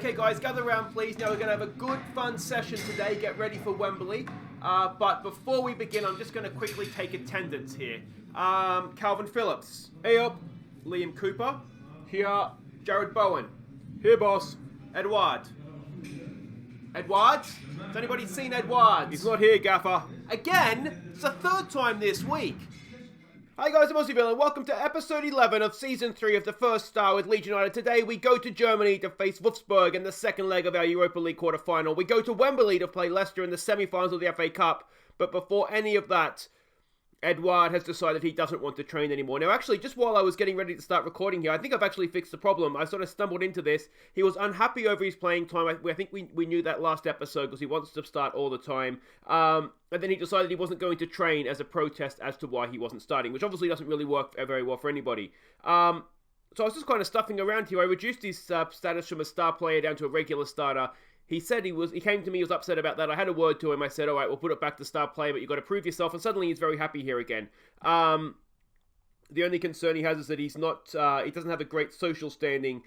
Okay guys, gather around please. Now we're going to have a good fun session today. Get ready for Wembley. But before we begin, I'm just going to quickly take attendance here. Calvin Phillips. Hey up. Liam Cooper. Here. Jared Bowen. Here boss. Edward. Edward? Has anybody seen Edward? He's not here, Gaffer. Again? It's the third time this week. Hi guys, I'm Aussie and welcome to episode 11 of season 3 of the first star with Leeds United. Today we go to Germany to face Wolfsburg in the second leg of our Europa League quarter-final. We go to Wembley to play Leicester in the semi-finals of the FA Cup. But before any of that, Edward has decided he doesn't want to train anymore. Now actually, just while I was getting ready to start recording here, I think I've actually fixed the problem. I sort of stumbled into this. He was unhappy over his playing time. I think we knew that last episode because he wants to start all the time. And then he decided he wasn't going to train as a protest as to why he wasn't starting, which obviously doesn't really work very well for anybody. So I was just kind of stuffing around here. I reduced his status from a star player down to a regular starter. He said he came to me, he was upset about that. I had a word to him. I said, all right, we'll put it back to star player, but you've got to prove yourself. And suddenly he's very happy here again. The only concern he has is that he's not, he doesn't have a great social standing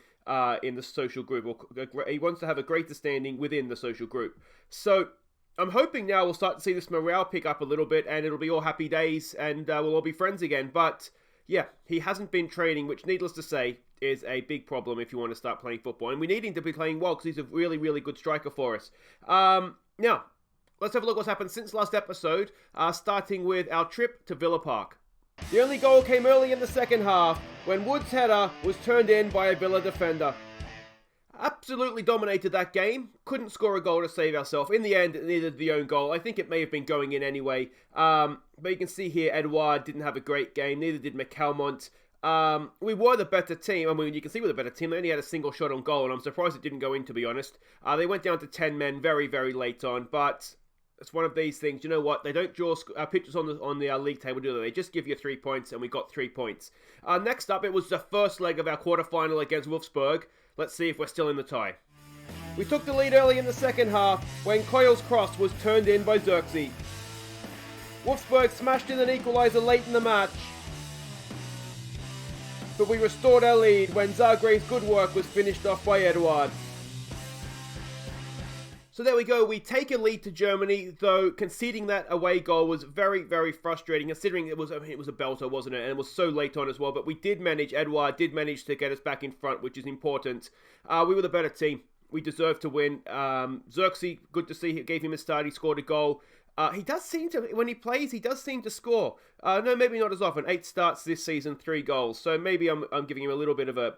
in the social group. Or he wants to have a greater standing within the social group. So I'm hoping now we'll start to see this morale pick up a little bit and it'll be all happy days and we'll all be friends again. But yeah, he hasn't been training, which needless to say is a big problem if you want to start playing football. And we need him to be playing well because he's a really, really good striker for us. Now, let's have a look what's happened since last episode, starting with our trip to Villa Park. The only goal came early in the second half when Wood's header was turned in by a Villa defender. Absolutely dominated that game. Couldn't score a goal to save ourselves. In the end, it needed the own goal. I think it may have been going in anyway. But you can see here, Edouard didn't have a great game. Neither did McCalmont. We were the better team. I mean, you can see we're the better team. They only had a single shot on goal, and I'm surprised it didn't go in, to be honest. They went down to 10 men very, very late on, but it's one of these things. You know what? They don't draw pictures on the league table, do they? They just give you 3 points, and we got 3 points. Next up, it was the first leg of our quarterfinal against Wolfsburg. Let's see if we're still in the tie. We took the lead early in the second half when Coyle's cross was turned in by Xerxes. Wolfsburg smashed in an equaliser late in the match, but we restored our lead when Zagre's good work was finished off by Edouard. So there we go, we take a lead to Germany, though conceding that away goal was very, very frustrating, considering it was a belter, wasn't it? And it was so late on as well, but we did manage, Edouard did manage to get us back in front, which is important. We were the better team. We deserved to win. Xerxes, good to see, he gave him a start, he scored a goal. He does seem to, when he plays, he does seem to score. No, maybe not as often. 8 starts this season, 3 goals. So maybe I'm giving him a little bit of a,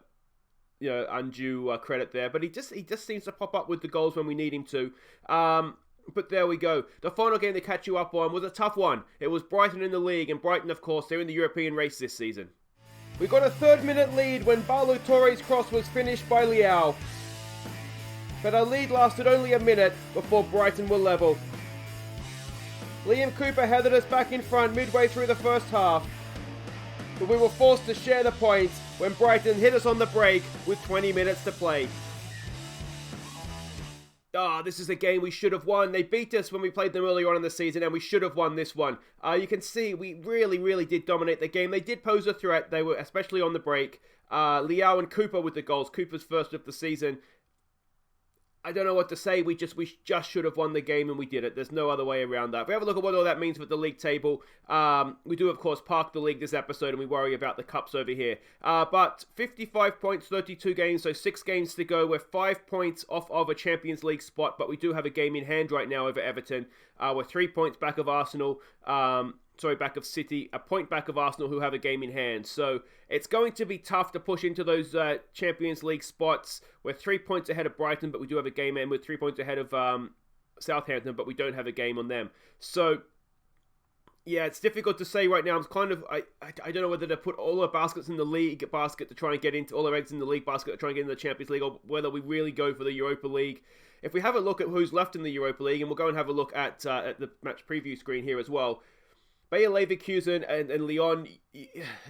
undue credit there. But he just seems to pop up with the goals when we need him to. But there we go. The final game to catch you up on was a tough one. It was Brighton in the league, and Brighton, of course, they're in the European race this season. We got a 3rd-minute lead when Balu Torre's cross was finished by Leao. But our lead lasted only a minute before Brighton were level. Liam Cooper headed us back in front midway through the first half, but we were forced to share the points when Brighton hit us on the break with 20 minutes to play. This is a game we should have won. They beat us when we played them earlier on in the season, and we should have won this one. You can see we really, really did dominate the game. They did pose a threat. They were, especially on the break. Leao and Cooper with the goals. Cooper's first of the season. I don't know what to say. We just should have won the game, and we did it. There's no other way around that. If we have a look at what all that means with the league table, we do, of course, park the league this episode, and we worry about the cups over here. But 55 points, 32 games, so 6 games to go. We're 5 points off of a Champions League spot, but we do have a game in hand right now over Everton. We're 3 points back of Arsenal. Back of City, a point back of Arsenal who have a game in hand. So it's going to be tough to push into those Champions League spots. We're 3 points ahead of Brighton, but we do have a game, and we're 3 points ahead of Southampton, but we don't have a game on them. So yeah, it's difficult to say right now. I'm kind of, I don't know whether to put all our baskets in the league basket to try and get into, all our eggs in the league basket to try and get into the Champions League, or whether we really go for the Europa League. If we have a look at who's left in the Europa League, and we'll go and have a look at the match preview screen here as well. Bayer Leverkusen and Lyon,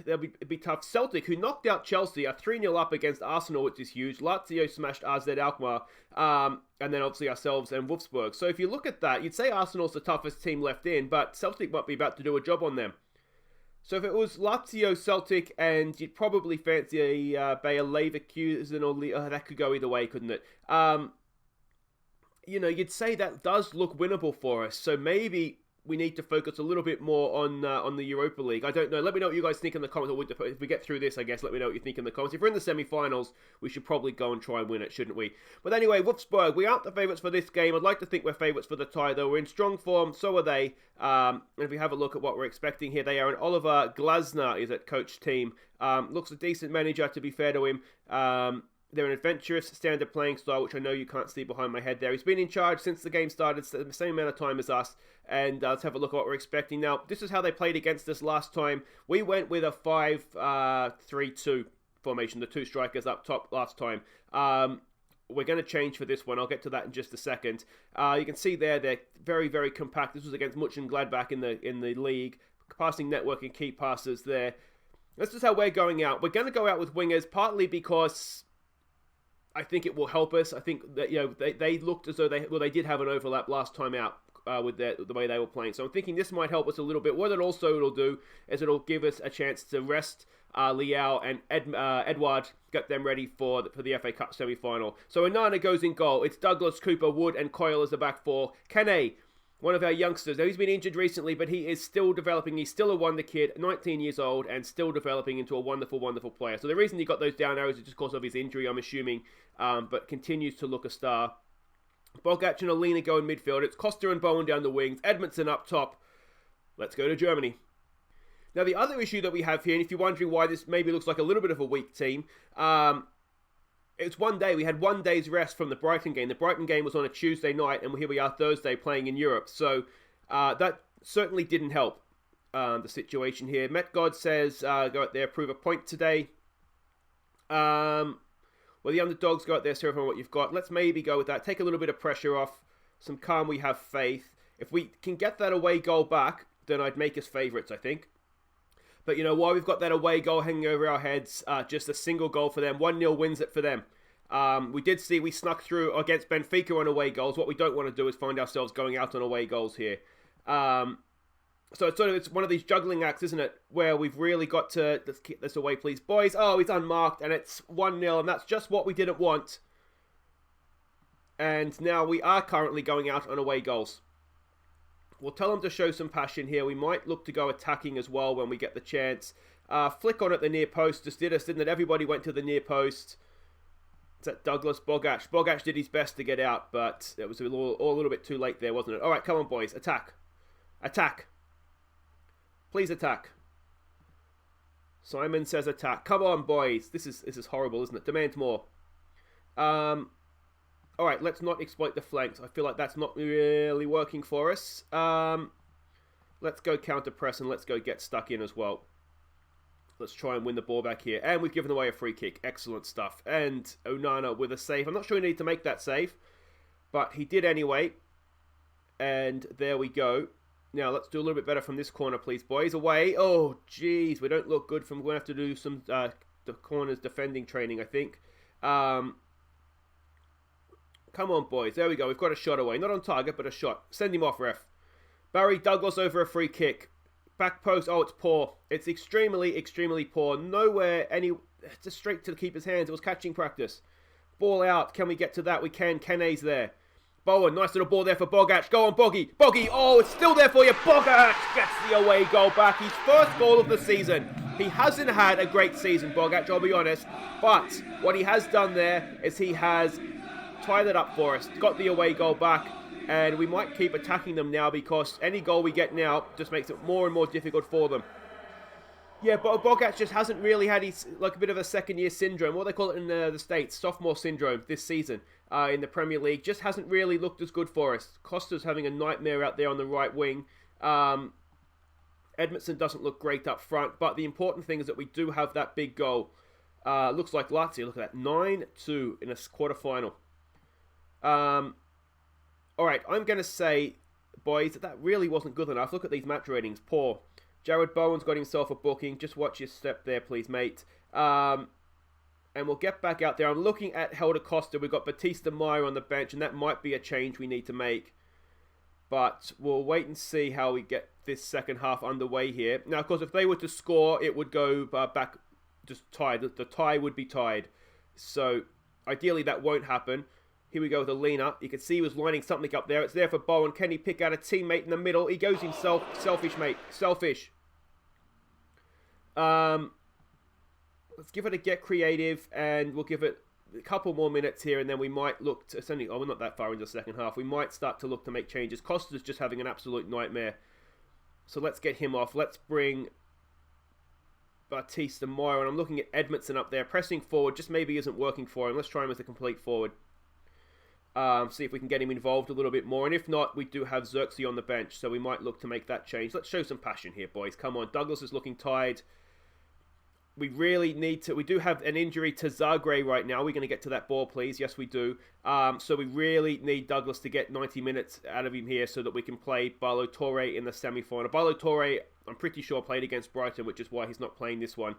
they'll be tough. Celtic, who knocked out Chelsea, are 3-0 up against Arsenal, which is huge. Lazio smashed AZ Alkmaar, and then obviously ourselves and Wolfsburg. So if you look at that, you'd say Arsenal's the toughest team left in, but Celtic might be about to do a job on them. So if it was Lazio, Celtic, and you'd probably fancy a Bayer Leverkusen or that could go either way, couldn't it? You'd say that does look winnable for us. So maybe we need to focus a little bit more on the Europa League. I don't know. Let me know what you guys think in the comments. If we get through this, I guess, let me know what you think in the comments. If we're in the semi-finals, we should probably go and try and win it, shouldn't we? But anyway, Wolfsburg, we aren't the favourites for this game. I'd like to think we're favourites for the tie, though. We're in strong form, so are they. And if we have a look at what we're expecting here, they are an Oliver Glasner is at coach team. Looks a decent manager, to be fair to him. They're an adventurous, standard playing style, which I know you can't see behind my head there. He's been in charge since the game started, the same amount of time as us. And let's have a look at what we're expecting. Now, this is how they played against us last time. We went with a 5-3-2 formation, the two strikers up top last time. We're going to change for this one. I'll get to that in just a second. You can see there, they're very, very compact. This was against Mönchengladbach in the league. Passing network and key passes there. This is how we're going out. We're going to go out with wingers, partly because I think it will help us. I think that they looked as though they did have an overlap last time out with the way they were playing. So I'm thinking this might help us a little bit. What it also will do is it'll give us a chance to rest Liao and Edouard, get them ready for the FA Cup semi-final. So Onana goes in goal. It's Douglas, Cooper, Wood, and Coyle as the back four. Kane, one of our youngsters. Now, he's been injured recently, but he is still developing. He's still a wonder kid, 19 years old, and still developing into a wonderful, wonderful player. So the reason he got those down arrows is just because of his injury, I'm assuming, but continues to look a star. Bogac and Alina go in midfield. It's Costa and Bowen down the wings. Edmondson up top. Let's go to Germany. Now, the other issue that we have here, and if you're wondering why this maybe looks like a little bit of a weak team, it's one day. We had 1 day's rest from the Brighton game. The Brighton game was on a Tuesday night, and here we are Thursday playing in Europe. So that certainly didn't help the situation here. Met God says, go out there, prove a point today. Well, the underdogs go out there, serve on what you've got. Let's maybe go with that. Take a little bit of pressure off. Some calm, we have faith. If we can get that away goal back, then I'd make us favourites, I think. But while we've got that away goal hanging over our heads, just a single goal for them. 1-0 wins it for them. We snuck through against Benfica on away goals. What we don't want to do is find ourselves going out on away goals here. So it's one of these juggling acts, isn't it? Where we've really got to, let's keep this away, please, boys. Oh, it's unmarked, and it's 1-0, and that's just what we didn't want. And now we are currently going out on away goals. We'll tell them to show some passion here. We might look to go attacking as well when we get the chance. Flick on at the near post just did us, didn't it? Everybody went to the near post. It's at Douglas Bogac. Bogac did his best to get out, but it was all a little bit too late there, wasn't it? All right, come on, boys. Attack. Attack. Please attack. Simon says attack. Come on, boys. This is horrible, isn't it? Demand more. All right, let's not exploit the flanks. I feel like that's not really working for us. Let's go counter press and let's go get stuck in as well. Let's try and win the ball back here. And we've given away a free kick. Excellent stuff. And Onana with a save. I'm not sure he needed to make that save, but he did anyway. And there we go. Now, let's do a little bit better from this corner, please, boys. Away. Oh, jeez. We don't look good. We're going to have to do some the corners defending training, I think. Come on, boys. There we go. We've got a shot away. Not on target, but a shot. Send him off, ref. Barry Douglas over a free kick. Back post. Oh, it's poor. It's extremely, extremely poor. Nowhere any... Just straight to the keeper's hands. It was catching practice. Ball out. Can we get to that? We can. Kane's there. Bowen, nice little ball there for Bogac. Go on, Boggy. Boggy, oh, it's still there for you. Bogac gets the away goal back. His first goal of the season. He hasn't had a great season, Bogac, I'll be honest. But what he has done there is he has tied it up for us. Got the away goal back. And we might keep attacking them now because any goal we get now just makes it more and more difficult for them. Yeah, but Bogac just hasn't really had his, like a bit of a second-year syndrome. What they call it in the States, sophomore syndrome this season in the Premier League. Just hasn't really looked as good for us. Costa's having a nightmare out there on the right wing. Edmondson doesn't look great up front, but the important thing is that we do have that big goal. Looks like Lazio, look at that, 9-2 in a quarter-final. Alright, I'm going to say, boys, that really wasn't good enough. Look at these match ratings, poor. Jared Bowen's got himself a booking. Just watch your step there, please, mate. And we'll get back out there. I'm looking at Helder Costa. We've got Batista Meyer on the bench, and that might be a change we need to make. But we'll wait and see how we get this second half underway here. Now, of course, if they were to score, it would go back just tied. The tie would be tied. So, ideally, that won't happen. Here we go with Alina. You can see he was lining something up there. It's there for Bowen. Can he pick out a teammate in the middle? He goes himself. Selfish, mate. Selfish. Let's give it a get creative, and we'll give it a couple more minutes here, and then we might look to... we're not that far into the second half. We might start to look to make changes. Costa's just having an absolute nightmare. So let's get him off. Let's bring Baptiste and Moira, and I'm looking at Edmondson up there. Pressing forward just maybe isn't working for him. Let's try him as a complete forward. See if we can get him involved a little bit more. And if not, we do have Xerxes on the bench, so we might look to make that change. Let's show some passion here, boys. Come on. Douglas is looking tired. We really need to... We do have an injury to Zagreb right now. We're going to get to that ball, please. Yes, we do. So we really need Douglas to get 90 minutes out of him here so that we can play Barlow Torre in the semi-final. Barlow Torre, I'm pretty sure, played against Brighton, which is why he's not playing this one.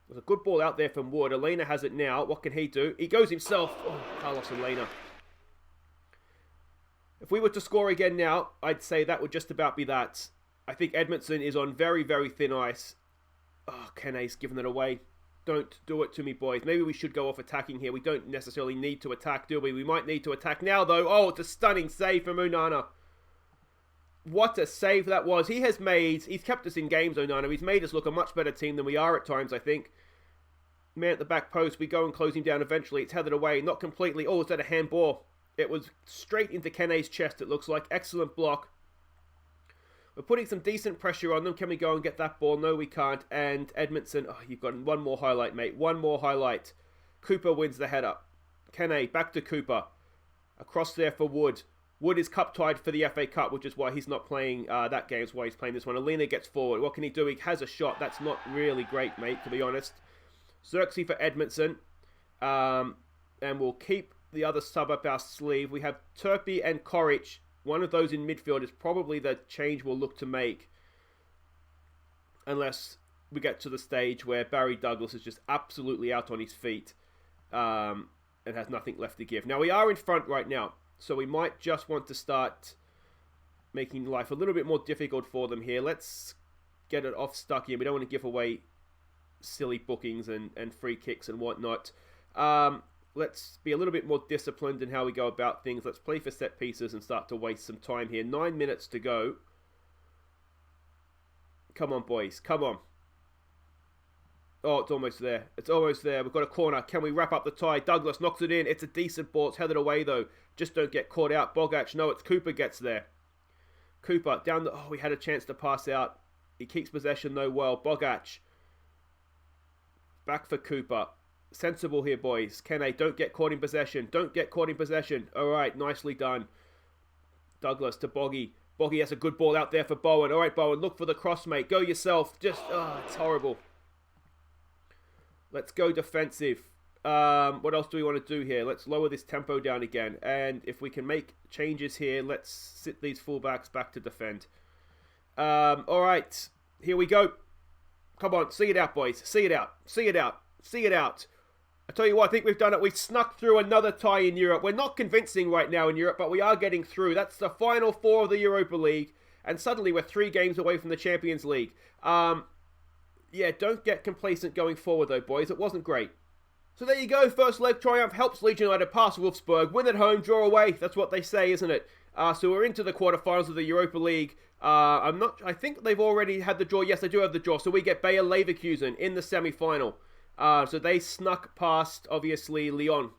There's a good ball out there from Wood. Elena has it now. What can he do? He goes himself. Oh, Carlos Elena. If we were to score again now, I'd say that would just about be that. I think Edmondson is on very, very thin ice. Oh, Kene's given it away. Don't do it to me, boys. Maybe we should go off attacking here. We don't necessarily need to attack, do we? We might need to attack now, though. Oh, it's a stunning save from Onana. What a save that was. He's kept us in games, Onana. He's made us look a much better team than we are at times, I think. Man at the back post. We go and close him down eventually. It's headed away. Not completely. Oh, is that a handball? It was straight into Kene's chest, it looks like. Excellent block. We're putting some decent pressure on them. Can we go and get that ball? No, we can't. And Edmondson, oh, you've got one more highlight, mate. One more highlight. Cooper wins the header. Kene, back to Cooper. Across there for Wood. Wood is cup tied for the FA Cup, which is why he's not playing that game. That's why he's playing this one. Alina gets forward. What can he do? He has a shot. That's not really great, mate, to be honest. Xerxes for Edmondson. And we'll keep the other sub up our sleeve. We have Turpie and Koric. One of those in midfield is probably the change we'll look to make. Unless we get to the stage where Barry Douglas is just absolutely out on his feet. And has nothing left to give. Now, we are in front right now. So we might just want to start making life a little bit more difficult for them here. Let's get it off stuck here. We don't want to give away silly bookings and free kicks and whatnot. Let's be a little bit more disciplined in how we go about things. Let's play for set pieces and start to waste some time here. 9 minutes to go. Come on, boys. Come on. Oh, it's almost there. It's almost there. We've got a corner. Can we wrap up the tie? Douglas knocks it in. It's a decent ball. It's headed away, though. Just don't get caught out. Bogac. No, it's Cooper gets there. Cooper down the... Oh, we had a chance to pass out. He keeps possession, though, well. Bogac. Back for Cooper. Sensible here, boys. Kene, don't get caught in possession. Don't get caught in possession. All right, nicely done. Douglas to Boggy. Boggy has a good ball out there for Bowen. All right, Bowen, look for the cross, mate. Go yourself. Just, it's horrible. Let's go defensive. What else do we want to do here? Let's lower this tempo down again. And if we can make changes here, let's sit these fullbacks back to defend. All right, here we go. Come on, see it out, boys. See it out. See it out. See it out. I tell you what, I think we've done it. We've snuck through another tie in Europe. We're not convincing right now in Europe, but we are getting through. That's the final four of the Europa League. And suddenly we're 3 games away from the Champions League. Yeah, don't get complacent going forward though, boys. It wasn't great. So there you go. First leg triumph helps Leeds United pass Wolfsburg. Win at home, draw away. That's what they say, isn't it? So we're into the quarterfinals of the Europa League. I think they've already had the draw. Yes, they do have the draw. So we get Bayer Leverkusen in the semi-final. So they snuck past, obviously, Lyon.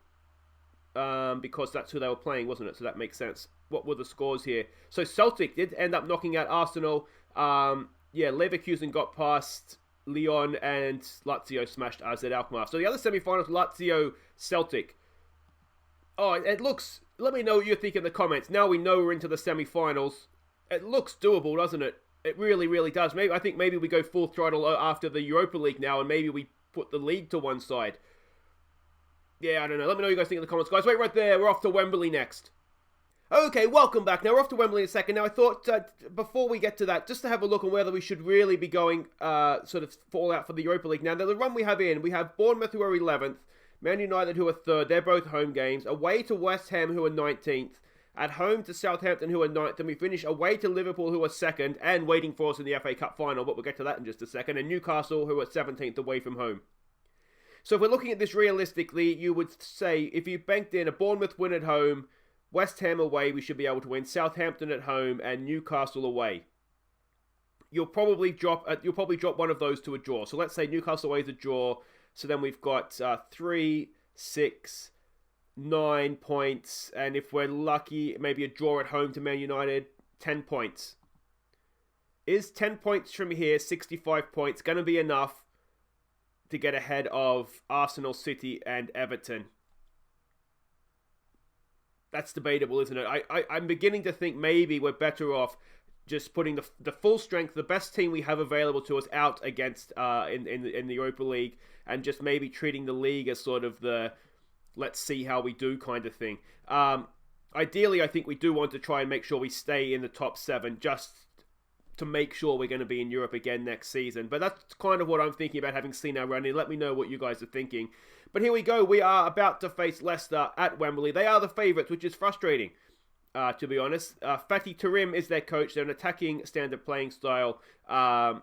Because that's who they were playing, wasn't it? So that makes sense. What were the scores here? So Celtic did end up knocking out Arsenal. Yeah, Leverkusen got past Lyon, and Lazio smashed AZ Alkmaar. So the other semi-finals, Lazio, Celtic. Oh, it looks... Let me know what you think in the comments. Now we know we're into the semi-finals. It looks doable, doesn't it? It really, really does. I think maybe we go full throttle after the Europa League now, and maybe we put the league to one side. Yeah, I don't know. Let me know what you guys think in the comments, guys. Wait right there. We're off to Wembley next. Okay, welcome back. Now, we're off to Wembley in a second. Now, I thought, before we get to that, just to have a look on whether we should really be going, sort of fall out for the Europa League. Now, the run we have Bournemouth, who are 11th, Man United, who are 3rd. They're both home games. Away to West Ham, who are 19th. At home to Southampton, who are 9th, and we finish away to Liverpool, who are 2nd, and waiting for us in the FA Cup final, but we'll get to that in just a second, and Newcastle, who are 17th, away from home. So if we're looking at this realistically, you would say, if you banked in a Bournemouth win at home, West Ham away, we should be able to win, Southampton at home, and Newcastle away. You'll probably drop one of those to a draw. So let's say Newcastle away is a draw, so then we've got 3, 6... 9 points, and if we're lucky, maybe a draw at home to Man United, 10 points. Is 10 points from here, 65 points, going to be enough to get ahead of Arsenal, City, and Everton? That's debatable, isn't it? I'm beginning to think maybe we're better off just putting the full strength, the best team we have available to us out against in the Europa League, and just maybe treating the league as sort of the let's see how we do kind of thing. Ideally, I think we do want to try and make sure we stay in the top 7 just to make sure we're going to be in Europe again next season. But that's kind of what I'm thinking about, having seen our run in. Let me know what you guys are thinking. But here we go. We are about to face Leicester at Wembley. They are the favourites, which is frustrating, to be honest. Fatih Terim is their coach. They're an attacking standard playing style. Yeah,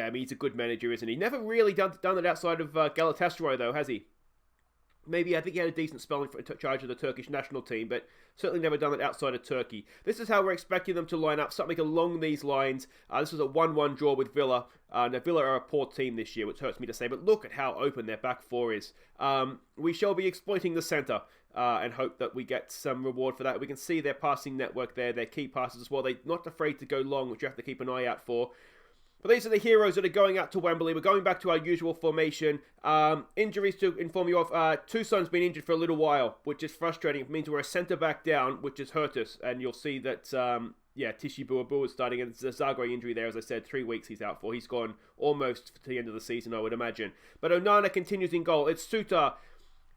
I mean, he's a good manager, isn't he? Never really done it outside of Galatasaray, though, has he? Maybe, I think he had a decent spell in charge of the Turkish national team, but certainly never done it outside of Turkey. This is how we're expecting them to line up, something along these lines. This is a 1-1 draw with Villa. Now, Villa are a poor team this year, which hurts me to say, but look at how open their back four is. We shall be exploiting the centre and hope that we get some reward for that. We can see their passing network there, their key passes as well. They're not afraid to go long, which you have to keep an eye out for. But these are the heroes that are going out to Wembley. We're going back to our usual formation. Injuries to inform you of. Toussaint's been injured for a little while, which is frustrating. It means we're a centre-back down, which has hurt us. And you'll see that, Tishi Buabu is starting. And there's a Zagreb injury there, as I said. 3 weeks he's out for. He's gone almost to the end of the season, I would imagine. But Onana continues in goal. It's Suta.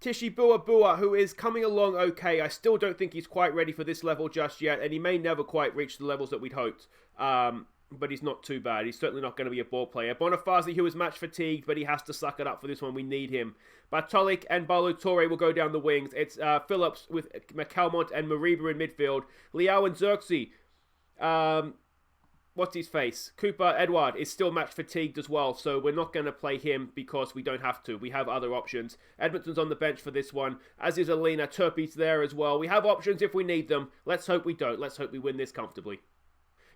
Tishi Buabu, who is coming along okay. I still don't think he's quite ready for this level just yet. And he may never quite reach the levels that we'd hoped. But he's not too bad. He's certainly not going to be a ball player. Bonifazi, who is match fatigued, but he has to suck it up for this one. We need him. Bartolik and Ballo Torre will go down the wings. It's Phillips with McCalmont and Mariba in midfield. Liao and Xerxes. What's his face? Cooper Edward is still match fatigued as well, so we're not going to play him because we don't have to. We have other options. Edmonton's on the bench for this one, as is Alina. Turpey's there as well. We have options if we need them. Let's hope we don't. Let's hope we win this comfortably.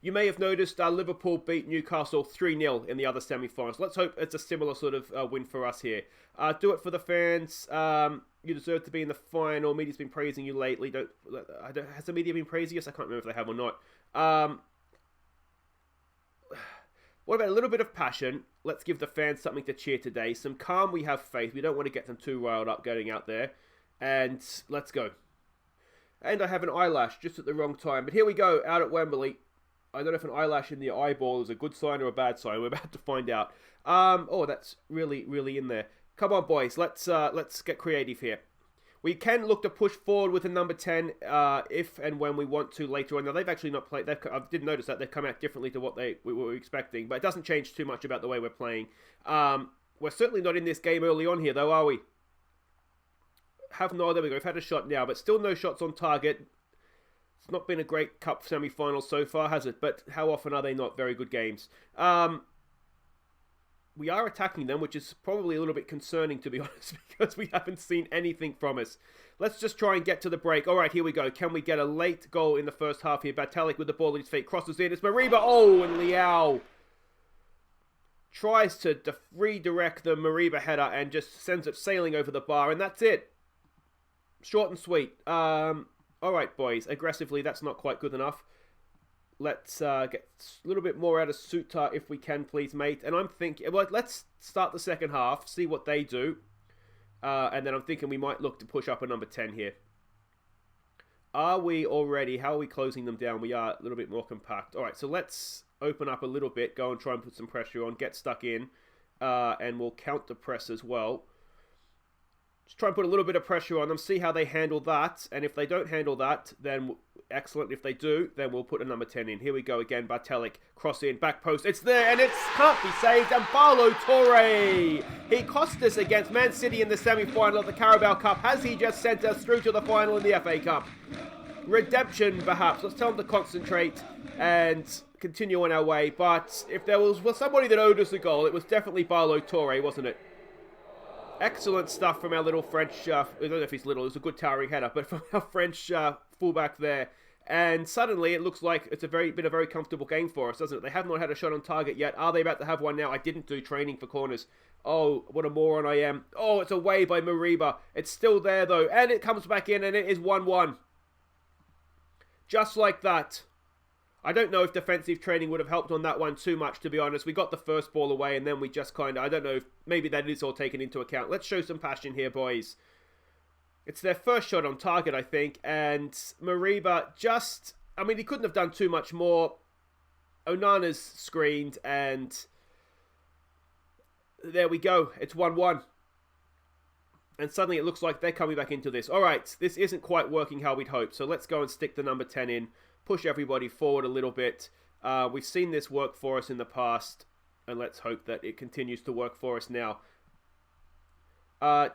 You may have noticed Liverpool beat Newcastle 3-0 in the other semi-finals. Let's hope it's a similar sort of win for us here. Do it for the fans. You deserve to be in the final. Media's been praising you lately. Has the media been praising us? I can't remember if they have or not. What about a little bit of passion? Let's give the fans something to cheer today. Some calm, we have faith. We don't want to get them too riled up going out there. And let's go. And I have an eyelash just at the wrong time. But here we go, out at Wembley. I don't know if an eyelash in the eyeball is a good sign or a bad sign. We're about to find out. Oh, that's really, really in there. Come on, boys. Let's get creative here. We can look to push forward with a number 10 if and when we want to later on. Now, they've actually not played. I did notice that they've come out differently to what we were expecting. But it doesn't change too much about the way we're playing. We're certainly not in this game early on here, though, are we? There we go. We've had a shot now, but still no shots on target. It's not been a great cup semi-final so far, has it? But how often are they not very good games? We are attacking them, which is probably a little bit concerning, to be honest, because we haven't seen anything from us. Let's just try and get to the break. All right, here we go. Can we get a late goal in the first half here? Bartolik with the ball at his feet, crosses in. It's Mariba. Oh, and Liao tries to redirect the Mariba header and just sends it sailing over the bar, and that's it. Short and sweet. All right, boys. Aggressively, that's not quite good enough. Let's get a little bit more out of Suta if we can, please, mate. And I'm thinking, well, let's start the second half, see what they do. And then I'm thinking we might look to push up a number 10 here. Are we already? How are we closing them down? We are a little bit more compact. All right, so let's open up a little bit, go and try and put some pressure on, get stuck in, and we'll counter press as well. Just try and put a little bit of pressure on them, see how they handle that. And if they don't handle that, then excellent. If they do, then we'll put a number 10 in. Here we go again. Bartolik, cross in, back post. It's there, and it can't be saved. And Ballo Torre, he cost us against Man City in the semi-final of the Carabao Cup. Has he just sent us through to the final in the FA Cup? redemption, perhaps. Let's tell them to concentrate and continue on our way. But if there was somebody that owed us a goal, it was definitely Barlow Torre, wasn't it? Excellent stuff from our little French, I don't know if he's little, it was a good towering header, but from our French fullback there. And suddenly it looks like it's been a very comfortable game for us, doesn't it? They have not had a shot on target yet. Are they about to have one now? I didn't do training for corners. Oh, what a moron I am. Oh, it's away by Mariba. It's still there though, and it comes back in and it is 1-1. Just like that. I don't know if defensive training would have helped on that one too much, to be honest. We got the first ball away and then we just kind of, I don't know if maybe that is all taken into account. Let's show some passion here, boys. It's their first shot on target, I think, and Mariba just, I mean, he couldn't have done too much more. Onana's screened and there we go. It's 1-1. And suddenly it looks like they're coming back into this. All right, this isn't quite working how we'd hoped, so let's go and stick the number 10 in. Push everybody forward a little bit. We've seen this work for us in the past, and let's hope that it continues to work for us now.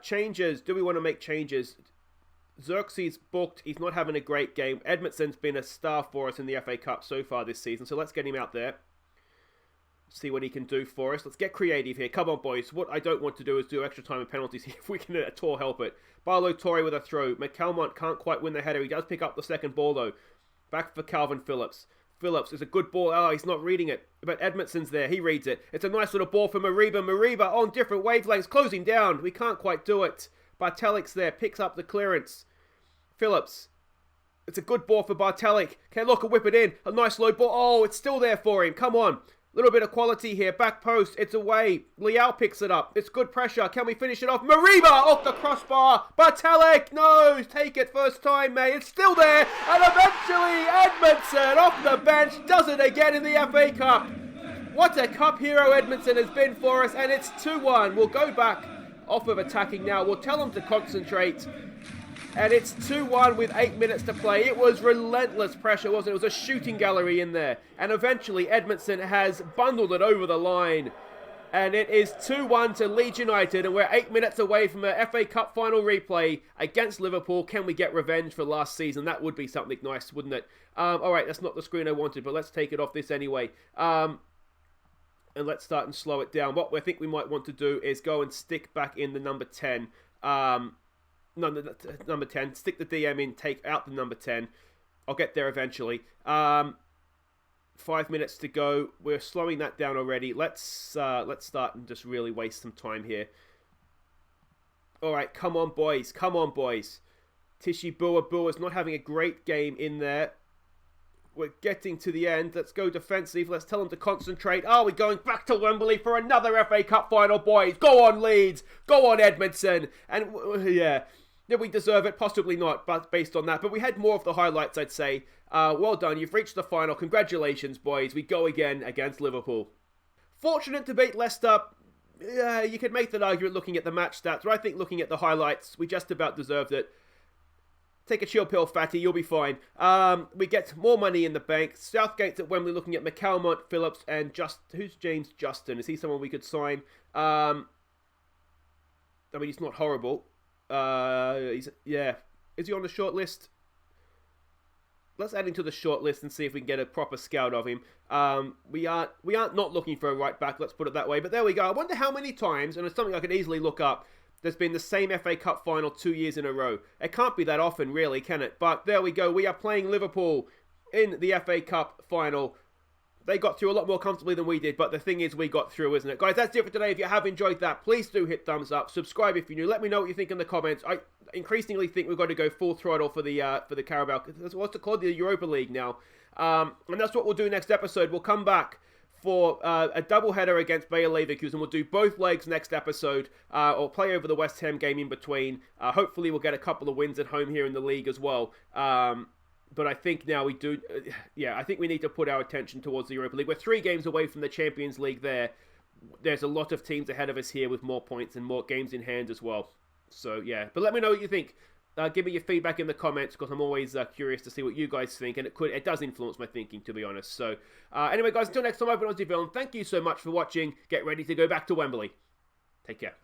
Changes. Do we want to make changes? Xerxes booked. He's not having a great game. Edmondson's been a star for us in the FA Cup so far this season, so let's get him out there. See what he can do for us. Let's get creative here. Come on, boys. What I don't want to do is do extra time and penalties here if we can at all help it. Barlow Torre with a throw. McCalmont can't quite win the header. He does pick up the second ball, though. Back for Calvin Phillips. Phillips is a good ball. Oh, he's not reading it. But Edmondson's there. He reads it. It's a nice little ball for Mariba. Mariba on different wavelengths. Closing down. We can't quite do it. Bartelik's there. Picks up the clearance. Phillips. It's a good ball for Bartelik. Okay, look, a whip it in. A nice low ball. Oh, it's still there for him. Come on. Little bit of quality here. Back post. It's away. Leal picks it up. It's good pressure. Can we finish it off? Mariba off the crossbar. Bartelik. No. Take it first time, mate. It's still there. And eventually Edmondson off the bench does it again in the FA Cup. What a cup hero Edmondson has been for us. And it's 2-1. We'll go back off of attacking now. We'll tell them to concentrate. And it's 2-1 with 8 minutes to play. It was relentless pressure, wasn't it? It was a shooting gallery in there. And eventually Edmondson has bundled it over the line. And it is 2-1 to Leeds United. And we're 8 minutes away from a FA Cup final replay against Liverpool. Can we get revenge for last season? That would be something nice, wouldn't it? Alright, that's not the screen I wanted, but let's take it off this anyway. And let's start and slow it down. What I think we might want to do is go and stick back in the number 10. Number 10. Stick the DM in, take out the number 10. I'll get there eventually. 5 minutes to go. We're slowing that down already. Let's start and just really waste some time here. Alright, come on, boys. Come on, boys. Tishi Bua's not having a great game in there. We're getting to the end. Let's go defensive. Let's tell them to concentrate. Are we going back to Wembley for another FA Cup final, boys? Go on, Leeds. Go on, Edmondson. And, yeah... Did we deserve it? Possibly not, but based on that. But we had more of the highlights, I'd say. Well done. You've reached the final. Congratulations, boys. We go again against Liverpool. Fortunate to beat Leicester. You could make that argument looking at the match stats. But I think looking at the highlights, we just about deserved it. Take a chill pill, fatty. You'll be fine. We get more money in the bank. Southgate's at Wembley looking at McCalmont, Phillips, and who's James Justin? Is he someone we could sign? I mean, he's not horrible. Is he on the short list? Let's add him to the short list and see if we can get a proper scout of him. We aren't not looking for a right back, let's put it that way. But there we go. I wonder how many times, and it's something I could easily look up, there's been the same FA Cup final 2 years in a row. It can't be that often, really, can it? But there we go. We are playing Liverpool in the FA Cup final. They got through a lot more comfortably than we did, but the thing is we got through, isn't it? Guys, that's it for today. If you have enjoyed that, please do hit thumbs up. Subscribe if you're new. Let me know what you think in the comments. I increasingly think we've got to go full throttle for the Carabao. That's what's it called, the Europa League now. And that's what we'll do next episode. We'll come back for a doubleheader against Bayer Leverkusen. We'll do both legs next episode, or play over the West Ham game in between. Hopefully we'll get a couple of wins at home here in the league as well. But I think now we do, I think we need to put our attention towards the Europa League. We're 3 games away from the Champions League there. There's a lot of teams ahead of us here with more points and more games in hand as well. So, yeah. But let me know what you think. Give me your feedback in the comments, because I'm always curious to see what you guys think. And it does influence my thinking, to be honest. So, anyway, guys, until next time, I've been Aussie, and thank you so much for watching. Get ready to go back to Wembley. Take care.